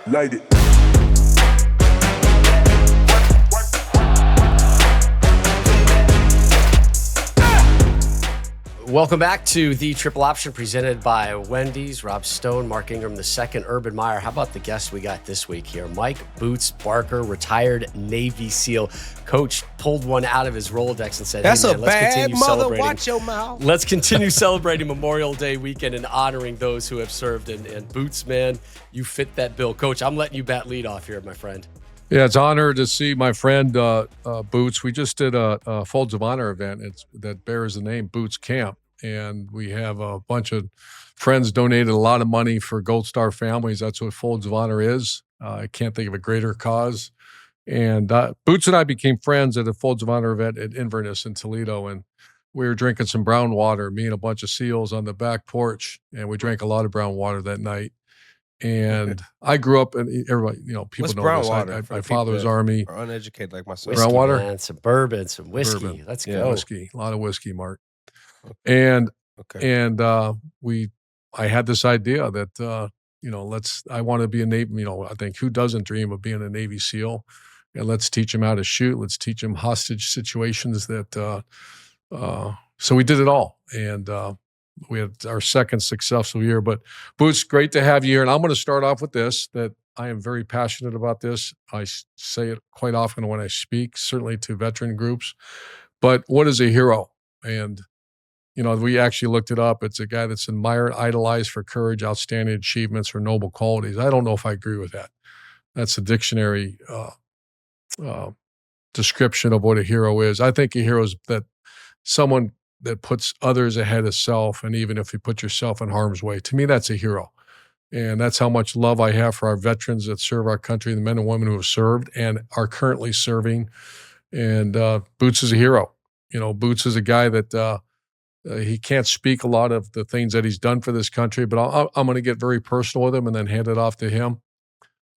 Light it. Welcome back to the Triple Option presented by Wendy's. Rob Stone, Mark Ingram II, Urban Meyer. How about the guests we got this week here? Mike Boots Barker, retired Navy SEAL. Coach pulled one out of his Rolodex and said, That's hey, man, a let's bad continue mother. celebrating. Watch your mouth. Let's continue celebrating Memorial Day weekend and honoring those who have served. And Boots, man, you fit that bill. Coach, I'm letting you bat lead off here, my friend. Yeah, it's an honor to see my friend Boots. We just did a Folds of Honor event that bears the name Boots Camp. And we have a bunch of friends donated a lot of money for Gold Star families. That's what Folds of Honor is. I can't think of a greater cause. And Boots and I became friends at a Folds of Honor event at Inverness in Toledo. And we were drinking some brown water, me and a bunch of SEALs on the back porch. And we drank a lot of brown water that night. And I grew up, and everybody, people What's know brown this. water? My father's Army. Are uneducated like myself. Whiskey, Brown water? man, some bourbon, some whiskey. Bourbon. Let's Yeah, go. whiskey. A lot of whiskey, Mark. And I had this idea that I want to be a Navy. I think who doesn't dream of being a Navy SEAL? And let's teach them how to shoot. Let's teach them hostage situations. So we did it all, and we had our second successful year. But Boots, great to have you here. And I'm going to start off with this: that I am very passionate about this. I say it quite often when I speak, certainly to veteran groups. But what is a hero? And we actually looked it up. It's a guy that's admired, idolized for courage, outstanding achievements, or noble qualities. I don't know if I agree with that. That's a dictionary description of what a hero is. I think a hero is that someone that puts others ahead of self, and even if you put yourself in harm's way. To me, that's a hero. And that's how much love I have for our veterans that serve our country, the men and women who have served and are currently serving. And Boots is a hero. Boots is a guy that he can't speak a lot of the things that he's done for this country, but I'm going to get very personal with him and then hand it off to him.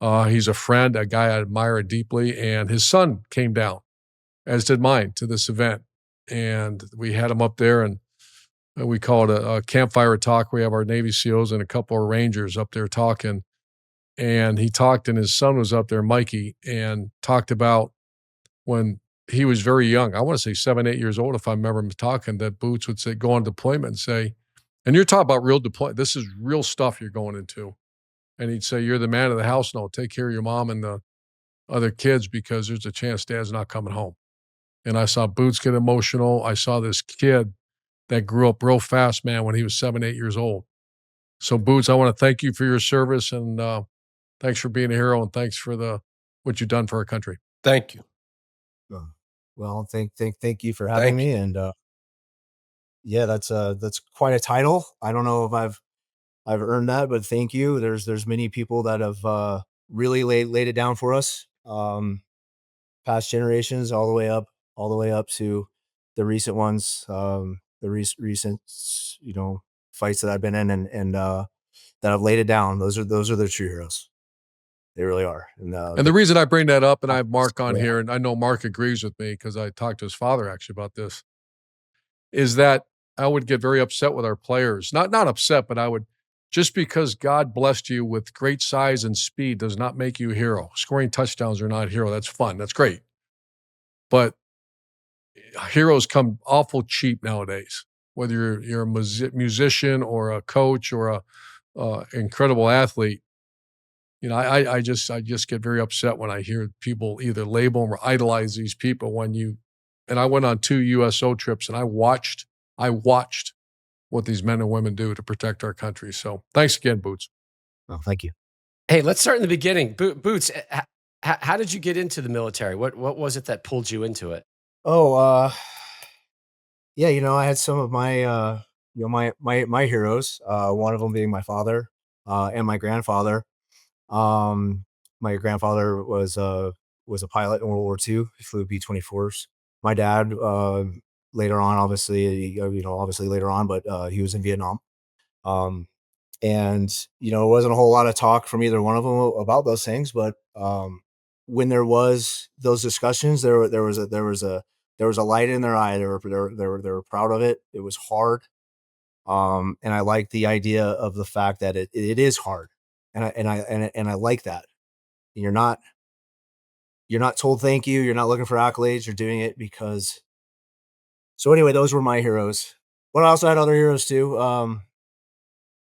He's a friend, a guy I admire deeply, and his son came down, as did mine, to this event. And we had him up there, and we call it a campfire talk. We have our Navy SEALs and a couple of Rangers up there talking. And he talked, and his son was up there, Mikey, and talked about when he was very young. I want to say 7, 8 years old, if I remember him talking, that Boots would say, go on deployment and say, and you're talking about real deployment. This is real stuff you're going into. And he'd say, you're the man of the house now. Take care of your mom and the other kids because there's a chance dad's not coming home. And I saw Boots get emotional. I saw this kid that grew up real fast, man, when he was 7, 8 years old. So Boots, I want to thank you for your service, and thanks for being a hero, and thanks for what you've done for our country. Thank you. Well, thank you for having me. And that's quite a title. I don't know if I've earned that, but thank you. There's many people that have really laid it down for us. Past generations, all the way up to the recent ones, the recent fights that I've been in and that have laid it down. Those are the true heroes. They really are. And the reason I bring that up, and I have Mark on here, and I know Mark agrees with me because I talked to his father actually about this, is that I would get very upset with our players. Not upset, but I would, just because God blessed you with great size and speed does not make you a hero. Scoring touchdowns are not a hero. That's fun. That's great. But heroes come awful cheap nowadays, whether you're a musician or a coach or a incredible athlete. I just get very upset when I hear people either label or idolize these people and I went on 2 USO trips and I watched what these men and women do to protect our country. So thanks again, Boots. Well, thank you. Hey, let's start in the beginning. Boots, how did you get into the military? What was it that pulled you into it? Oh, yeah, I had some of my, my heroes, one of them being my father, and my grandfather. My grandfather was a pilot in World War II. He flew B-24s. My dad, later on, obviously later on, but he was in Vietnam. And it wasn't a whole lot of talk from either one of them about those things. But when there was those discussions, there was a light in their eye. They were proud of it. It was hard. And I like the idea of the fact that it is hard. And I like that. you're not told thank you. You're not looking for accolades. You're doing it because. So anyway, those were my heroes. But I also had other heroes too.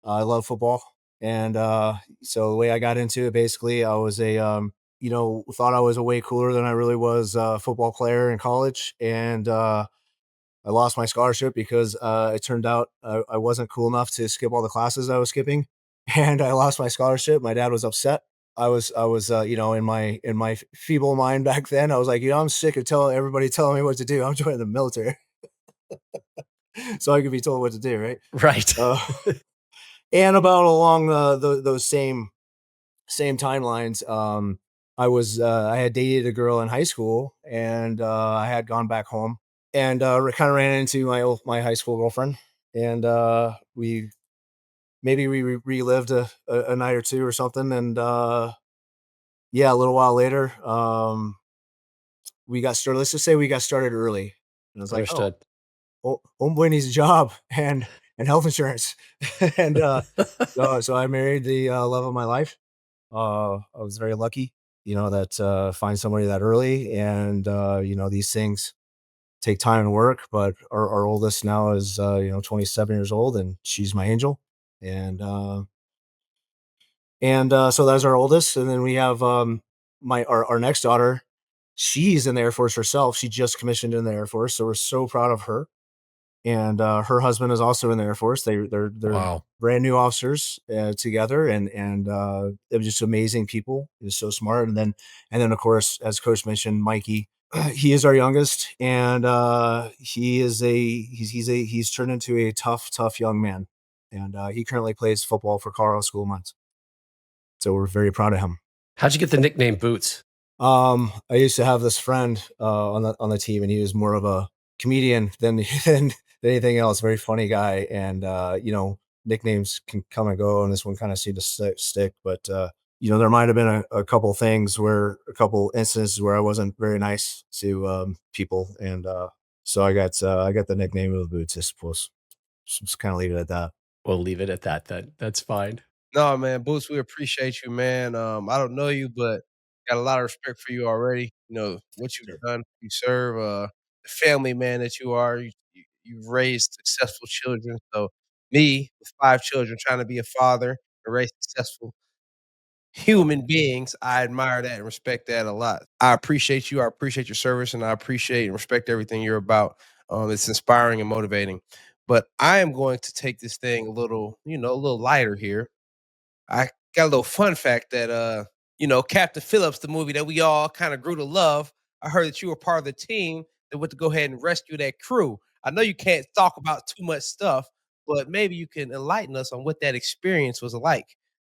I love football, and so the way I got into it, basically, I was thought I was a way cooler than I really was football player in college, and I lost my scholarship because it turned out I wasn't cool enough to skip all the classes I was skipping, and I lost my scholarship. My dad was upset. In my feeble mind back then, I was like, I'm sick of telling everybody telling me what to do. I'm joining the military, so I could be told what to do, right? Right. Uh, and about along those same timelines, I had dated a girl in high school, and I had gone back home, and kind of ran into my high school girlfriend, and we relived a night or two or something, and yeah, a little while later, we got started. Let's just say we got started early, and I was like, Understood. homeboy needs a job and health insurance, and so I married the love of my life. I was very lucky, that find somebody that early, and these things take time and work. But our oldest now is 27 years old, and she's my angel, and so that's our oldest, and then we have my our next daughter. She's in the Air Force herself. She just commissioned in the Air Force, so we're so proud of her. And her husband is also in the Air Force. They're Wow. brand new officers together, and it was just amazing people. He was so smart, and then of course, as Coach mentioned, Mikey, he is our youngest, and he's turned into a tough young man, and he currently plays football for Colorado School Months. So we're very proud of him. How'd you get the nickname Boots? I used to have this friend on the team, and he was more of a comedian than than anything else. Very funny guy, and nicknames can come and go, and this one kind of seemed to stick. But there might have been a couple a couple instances where I wasn't very nice to people, and so I got the nickname of the Boots. I suppose. Just kind of leave it at that. We'll leave it at that then. That's fine. No, man, Boots, we appreciate you, man. I don't know you, but got a lot of respect for you already. You know what you've Sure. done. You serve the family man that you are. You've raised successful children. So me, with 5 children, trying to be a father and raise successful human beings, I admire that and respect that a lot. I appreciate you. I appreciate your service, and I appreciate and respect everything you're about. It's inspiring and motivating. But I am going to take this thing a little lighter here. I got a little fun fact that Captain Phillips, the movie that we all kind of grew to love. I heard that you were part of the team that went to go ahead and rescue that crew. I know you can't talk about too much stuff, but maybe you can enlighten us on what that experience was like,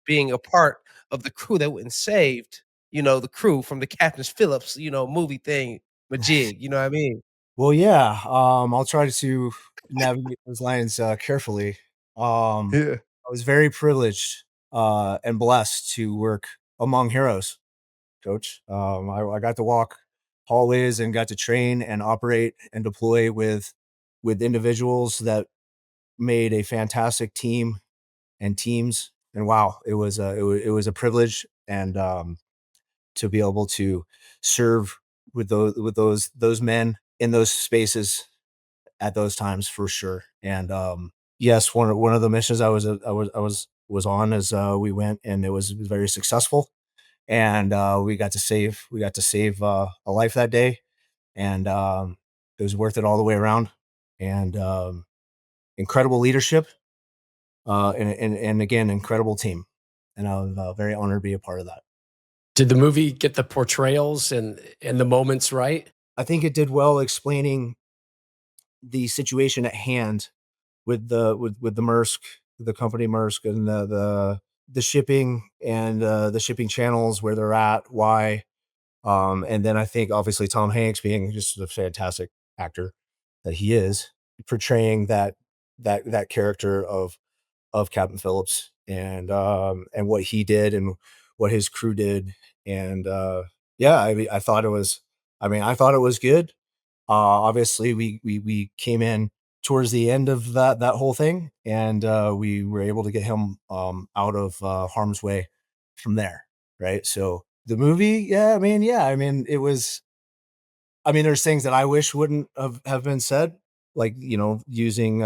being a part of the crew that went and saved, the crew from the Captain Phillips, movie thing, majig. You know what I mean? Well, yeah, I'll try to navigate those lines, carefully. Yeah. I was very privileged, and blessed to work among heroes, Coach. I got to walk hallways and got to train and operate and deploy with individuals that made a fantastic team and teams. And wow, it was a privilege, and to be able to serve with those men in those spaces at those times for sure. And yes, one of the missions I was on is we went, and it was very successful, and we got to save a life that day, and it was worth it all the way around. And incredible leadership, and again, incredible team, and I'm very honored to be a part of that. Did the movie get the portrayals and the moments right? I think it did well explaining the situation at hand with the Maersk, the company Maersk, and the shipping, and the shipping channels, where they're at, why, and then I think obviously Tom Hanks, being just a fantastic actor that he is, portraying that character of Captain Phillips, and what he did, and what his crew did, and yeah, I thought it was good. Obviously, we came in towards the end of that whole thing, and we were able to get him out of harm's way from there, right? So The movie, yeah, I mean, yeah, I mean, it was. I mean, there's things that I wish wouldn't have been said, like, using,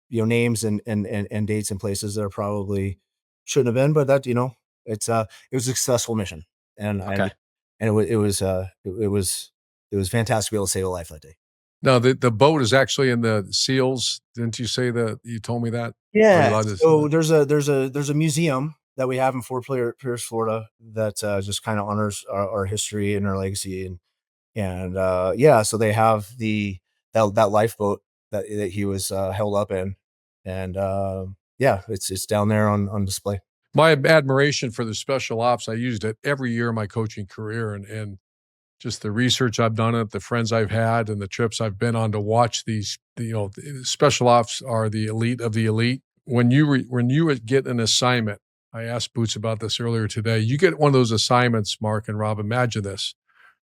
names and dates and places that are probably shouldn't have been, but it was a successful mission, and Okay. and and it was fantastic to be able to save a life that day. Now the boat is actually in the SEALs. Didn't you say that you told me that? Are you Yeah, allowed to say so that? there's a museum that we have in Pierce, Florida that, just kinda honors our history and our legacy, yeah, so they have that lifeboat that he was, held up in, and, yeah, it's down there on display. My admiration for the special ops, I used it every year in my coaching career, and just the research I've done it, the friends I've had, and the trips I've been on to watch these, the special ops are the elite of the elite. When you would get an assignment, I asked Boots about this earlier today. You get one of those assignments, Mark and Rob, imagine this.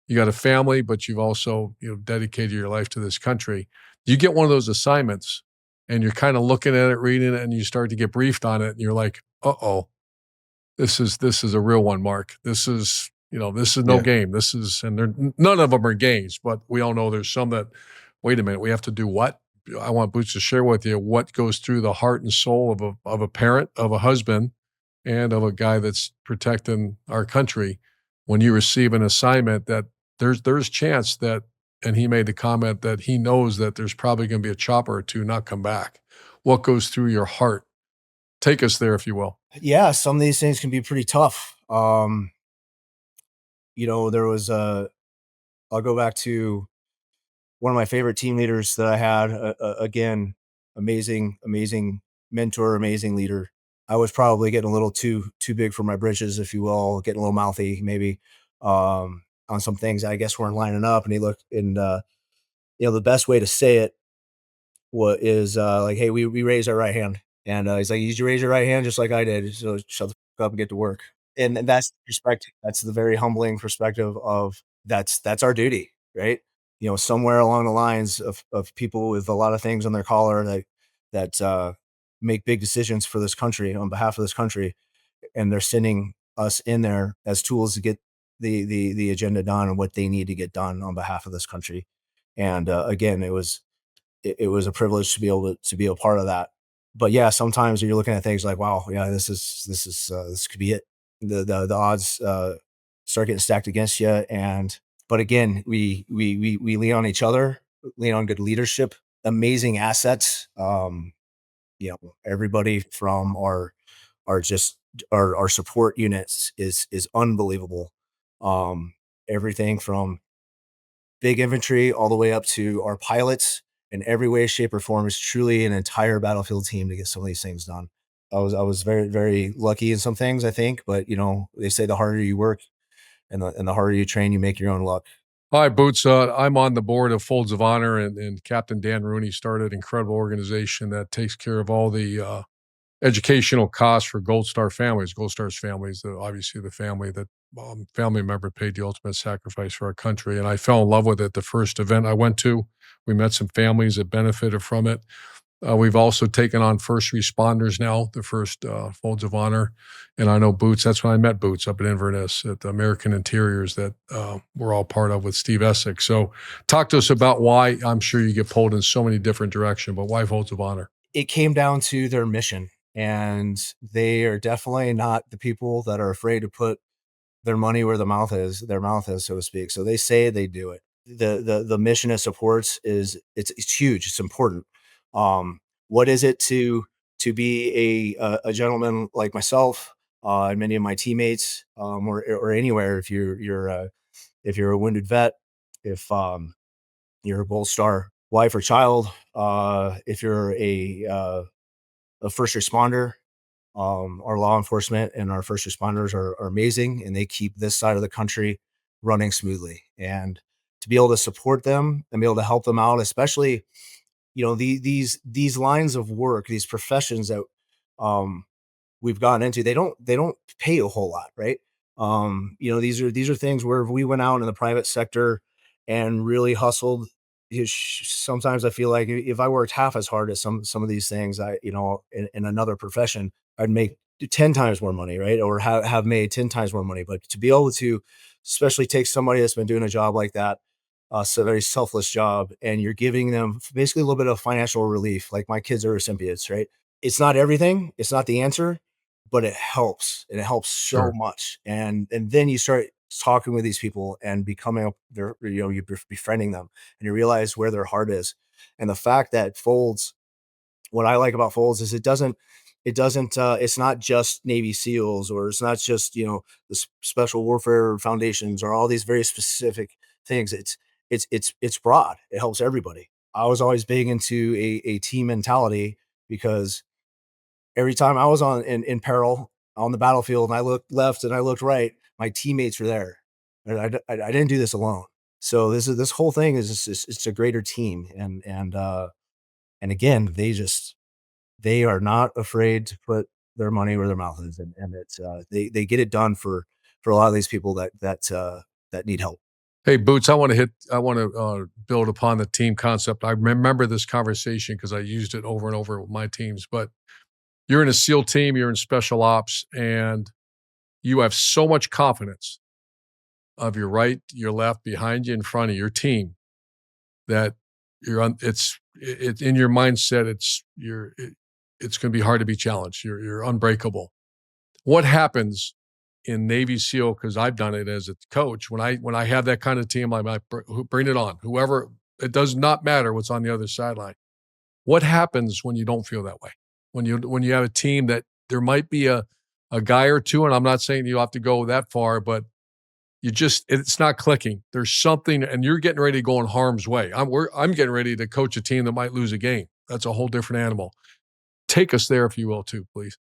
You got a family, but you've also, dedicated your life to this country. You get one of those assignments and you're kind of looking at it, reading it, and you start to get briefed on it, and you're like, uh-oh, this is a real one, Mark. This is no Yeah. game. This is and they're none of them are games, but we all know there's some that, wait a minute, we have to do what? I want Boots to share with you what goes through the heart and soul of a parent, of a husband, and of a guy that's protecting our country when you receive an assignment that there's chance that, and he made the comment that he knows that there's probably going to be a chopper or two not come back. What goes through your heart? Take us there, if you will. Yeah, some of these things can be pretty tough. There was I'll go back to one of my favorite team leaders that I had, again, amazing mentor, amazing leader. I was probably getting a little too big for my britches, if you will, getting a little mouthy maybe, on some things I guess weren't lining up, and he looked and, the best way to say it is, like, "Hey, we raise our right hand," and, he's like, "Did you raise your right hand just like I did? So shut the fuck up and get to work." And that's the perspective. That's the very humbling perspective of that's our duty, right? Somewhere along the lines of people with a lot of things on their collar that make big decisions for this country on behalf of this country, and they're sending us in there as tools to get the agenda done and what they need to get done on behalf of this country. And, again, it was a privilege to be able to be a part of that. But yeah, sometimes you're looking at things like, wow, yeah, this could be it. The odds start getting stacked against you, and but again, we lean on each other, lean on good leadership, amazing assets. Everybody from our just our support units is unbelievable. Um, Everything from big infantry all the way up to our pilots in every way, shape, or form is truly an entire battlefield team to get some of these things done. I was very, very lucky in some things, I think, but they say the harder you work and the harder you train, you make your own luck. Hi, Boots. I'm on the board of Folds of Honor, and Captain Dan Rooney started an incredible organization that takes care of all the educational costs for Gold Star families. Gold Star's families, obviously the family that family member paid the ultimate sacrifice for our country. And I fell in love with it the first event I went to. We met some families that benefited from it. We've also taken on first responders now, the first Folds of Honor. And I know Boots, that's when I met Boots up in Inverness at the American Interiors that we're all part of with Steve Essex. So talk to us about why. I'm sure you get pulled in so many different directions, but why Folds of Honor? It came down to their mission, and they are definitely not the people that are afraid to put their money where their mouth is, so to speak. So they say they do it. The mission it supports it's huge. It's important. What is it to be a gentleman like myself, and many of my teammates, or anywhere if you're a wounded vet, if you're a Gold Star wife or child, if you're a first responder, our law enforcement and our first responders are amazing, and they keep this side of the country running smoothly. And to be able to support them and be able to help them out, especially these lines of work, these professions that um, we've gotten into, they don't pay a whole lot, right? These are things where we went out in the private sector and really hustled. Sometimes I feel like if I worked half as hard as some of these things, in another profession, I'd make do 10 times more money, right? Or have made 10 times more money. But to be able to, especially take somebody that's been doing a job like that, so a very selfless job, and you're giving them basically a little bit of financial relief. Like my kids are recipients, right? It's not everything, it's not the answer, but it helps, and it helps so Sure. much. And then you start talking with these people and becoming their, you're befriending them, and you realize where their heart is. And the fact that Folds, what I like about Folds is it's not just Navy SEALs, or it's not just, the special warfare foundations, or all these very specific things. It's broad. It helps everybody. I was always big into a team mentality, because every time I was in peril on the battlefield and I looked left and I looked right, my teammates were there. And I didn't do this alone. So this whole thing is just, it's a greater team. And again, they are not afraid to put their money where their mouth is, and it's, they get it done for a lot of these people that need help. Hey, Boots, I want to build upon the team concept. I remember this conversation because I used it over and over with my teams. But you're in a SEAL team, you're in special ops, and you have so much confidence of your right, your left, behind you, in front of your team that you're on. It's in your mindset. It's going to be hard to be challenged. You're unbreakable. What happens in Navy SEAL, because I've done it as a coach, when I have that kind of team, I bring it on. Whoever, it does not matter what's on the other sideline. What happens when you don't feel that way? When you have a team that there might be a guy or two, and I'm not saying you have to go that far, but it's not clicking. There's something, and you're getting ready to go in harm's way. I'm getting ready to coach a team that might lose a game. That's a whole different animal. Take us there, if you will, too, please.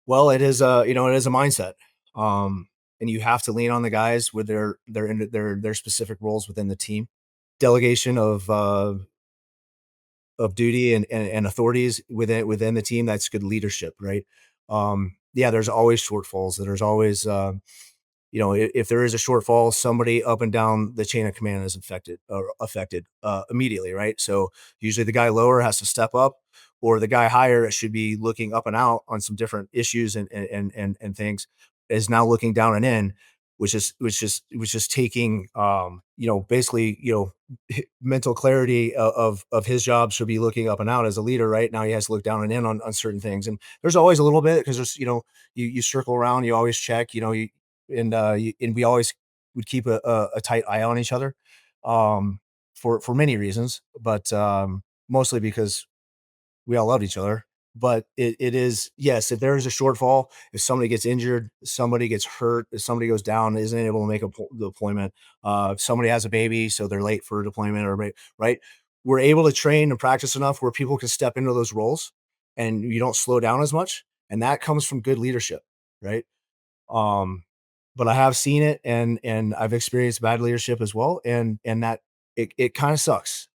Well, it is a mindset. And you have to lean on the guys with their specific roles within the team. Delegation of duty and authorities within the team. That's good leadership, right? Yeah, there's always shortfalls. There's always, if there is a shortfall, somebody up and down the chain of command is affected immediately, right? So usually the guy lower has to step up, or the guy higher should be looking up and out on some different issues and things, is now looking down and in, which is taking, basically, mental clarity of his job should be looking up and out as a leader. Right now he has to look down and in on certain things, and there's always a little bit, because there's, you circle around, you always check, and we always would keep a tight eye on each other, for many reasons, but mostly because we all loved each other. But it is, yes, if there is a shortfall, if somebody gets injured, somebody gets hurt, if somebody goes down, isn't able to make the deployment, if somebody has a baby, so they're late for a deployment, or right, we're able to train and practice enough where people can step into those roles, and you don't slow down as much, and that comes from good leadership, right? Um, but I have seen it, and I've experienced bad leadership as well, and that it kind of sucks.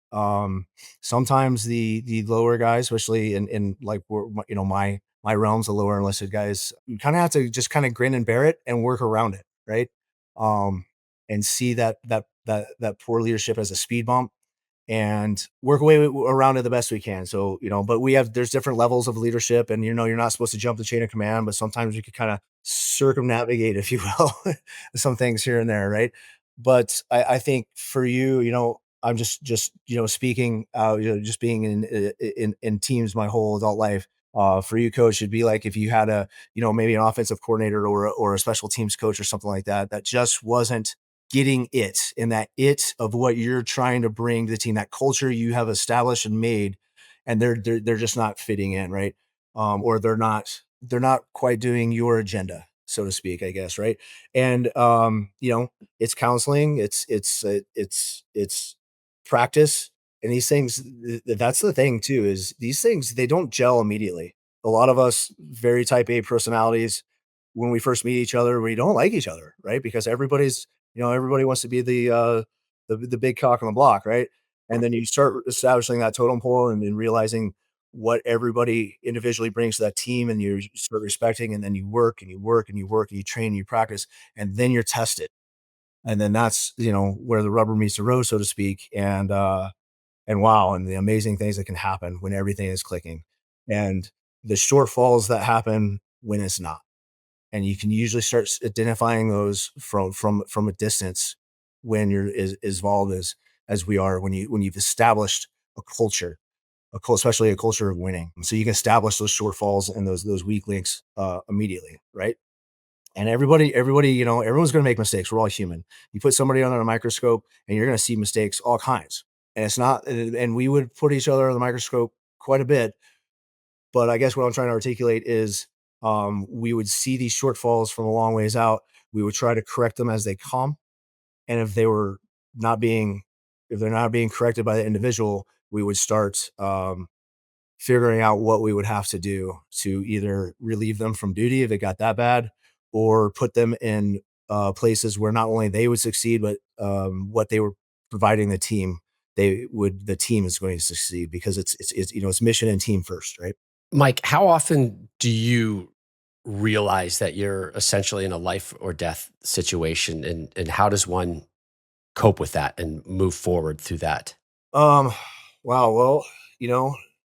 Sometimes the lower guys, especially in like my realms, the lower enlisted guys, you kind of have to just kind of grin and bear it and work around it, right? Um, and see that poor leadership as a speed bump, and work around it the best we can. So, but there's different levels of leadership, and you're not supposed to jump the chain of command, but sometimes you could kind of circumnavigate, if you will, some things here and there, right? But I think for you, I'm just speaking, just being in teams my whole adult life. For you, coach, it'd be like if you had maybe an offensive coordinator, or a special teams coach or something like that, that just wasn't getting it, and that it of what you're trying to bring to the team, that culture you have established and made, and they're just not fitting in, right? Or they're not quite doing your agenda, so to speak, I guess, right? And it's counseling, it's practice, and these things. That's the thing too, is these things, they don't gel immediately. A lot of us very type A personalities, when we first meet each other, we don't like each other, right? Because everybody wants to be the big cock on the block, right? And then you start establishing that totem pole, and then realizing what everybody individually brings to that team, and you start respecting, and then you work and you work and you work and you train and you practice, and then you're tested. And then that's, where the rubber meets the road, so to speak. And wow, and the amazing things that can happen when everything is clicking. And the shortfalls that happen when it's not. And you can usually start identifying those from a distance when you're as involved as we are, when you've established a culture, especially a culture of winning. So you can establish those shortfalls and those weak links immediately, right? And everybody, everyone's going to make mistakes. We're all human. You put somebody under a microscope, and you're going to see mistakes, all kinds. And it's not. And we would put each other under the microscope quite a bit. But I guess what I'm trying to articulate is, we would see these shortfalls from a long ways out. We would try to correct them as they come, and not being, if they're not being corrected by the individual, we would start figuring out what we would have to do to either relieve them from duty if it got that bad, or put them in places where not only they would succeed, but what they were providing the team is going to succeed, because it's mission and team first, right? Mike, how often do you realize that you're essentially in a life or death situation, and how does one cope with that and move forward through that? Um, wow. Well, you know,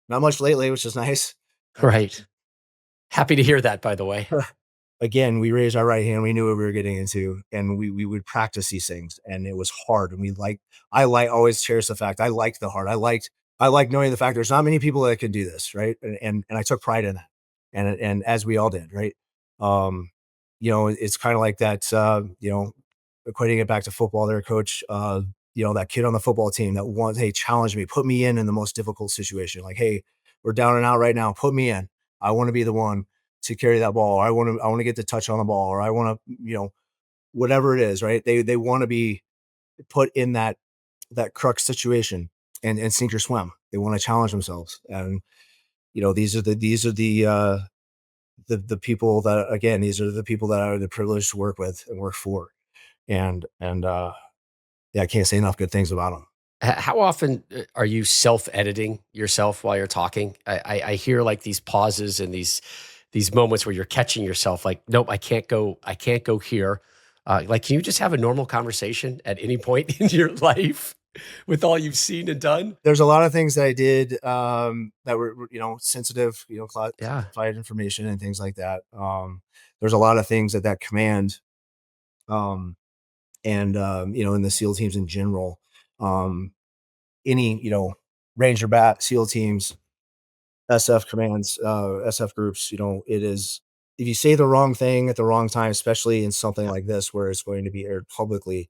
not much lately, which is nice. Right. Happy to hear that, by the way. Again, we raised our right hand. We knew what we were getting into, and we would practice these things, and it was hard. And I always cherish the fact I liked the hard. I liked knowing the fact there's not many people that can do this, right? And I took pride in that, and as we all did, right? Um, it's kind of like that. Equating it back to football, there, coach. That kid on the football team that wants, hey, challenge me, put me in the most difficult situation. Like, hey, we're down and out right now. Put me in. I want to be the one to carry that ball. Or I want to get the touch on the ball, or I want to, whatever it is, right? They want to be put in that crux situation, and sink or swim. They want to challenge themselves. And, these are the people that, again, these are the people that I have the privilege to work with and work for. And yeah, I can't say enough good things about them. How often are you self-editing yourself while you're talking? I hear like these pauses and these moments where you're catching yourself, like, nope, I can't go here. Like, can you just have a normal conversation at any point in your life with all you've seen and done? There's a lot of things that I did, that were, sensitive, Yeah. classified information and things like that. There's a lot of things that command, um, and, in the SEAL teams in general, um, any, Ranger Bat, SEAL teams, SF commands, SF groups, it is, if you say the wrong thing at the wrong time, especially in something Yeah. like this where it's going to be aired publicly,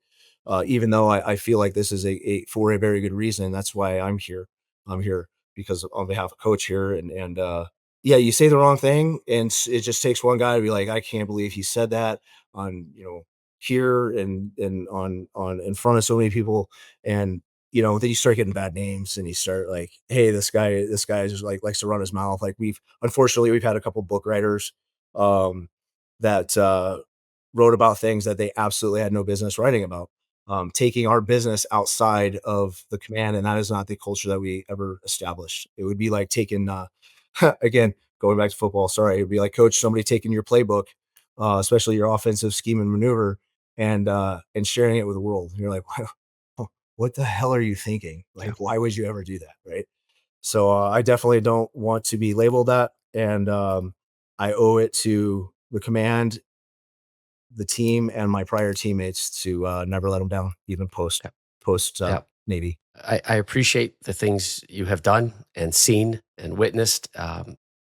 even though I feel like this is for a very good reason. That's why I'm here. I'm here because on behalf of coach here, and yeah, you say the wrong thing, and it just takes one guy to be like, I can't believe he said that on, here, and on in front of so many people. And then you start getting bad names, and you start like, hey, this guy is just like likes to run his mouth. Like, we've had a couple book writers, um, that wrote about things that they absolutely had no business writing about, taking our business outside of the command, and that is not the culture that we ever established. It would be like taking, again, going back to football. Sorry, it'd be like, coach, somebody taking your playbook, especially your offensive scheme and maneuver, and sharing it with the world. And you're like, wow, what the hell are you thinking? Yeah. Like, why would you ever do that? Right. So I definitely don't want to be labeled that. And I owe it to the command, the team, and my prior teammates to never let them down, even Yeah. post Yeah. Navy. I appreciate the things you have done and seen and witnessed,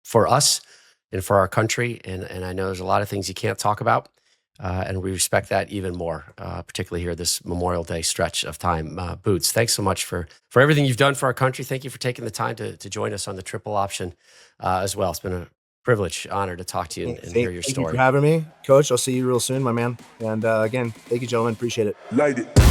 for us and for our country. And I know there's a lot of things you can't talk about. And we respect that even more, particularly here this Memorial Day stretch of time. Boots, thanks so much for everything you've done for our country. Thank you for taking the time to join us on the triple option, as well. It's been a privilege, honor to talk to you and hear your Thank you for story. having me, coach. I'll see you real soon, my man. And again, thank you, gentlemen. Appreciate it. Light it.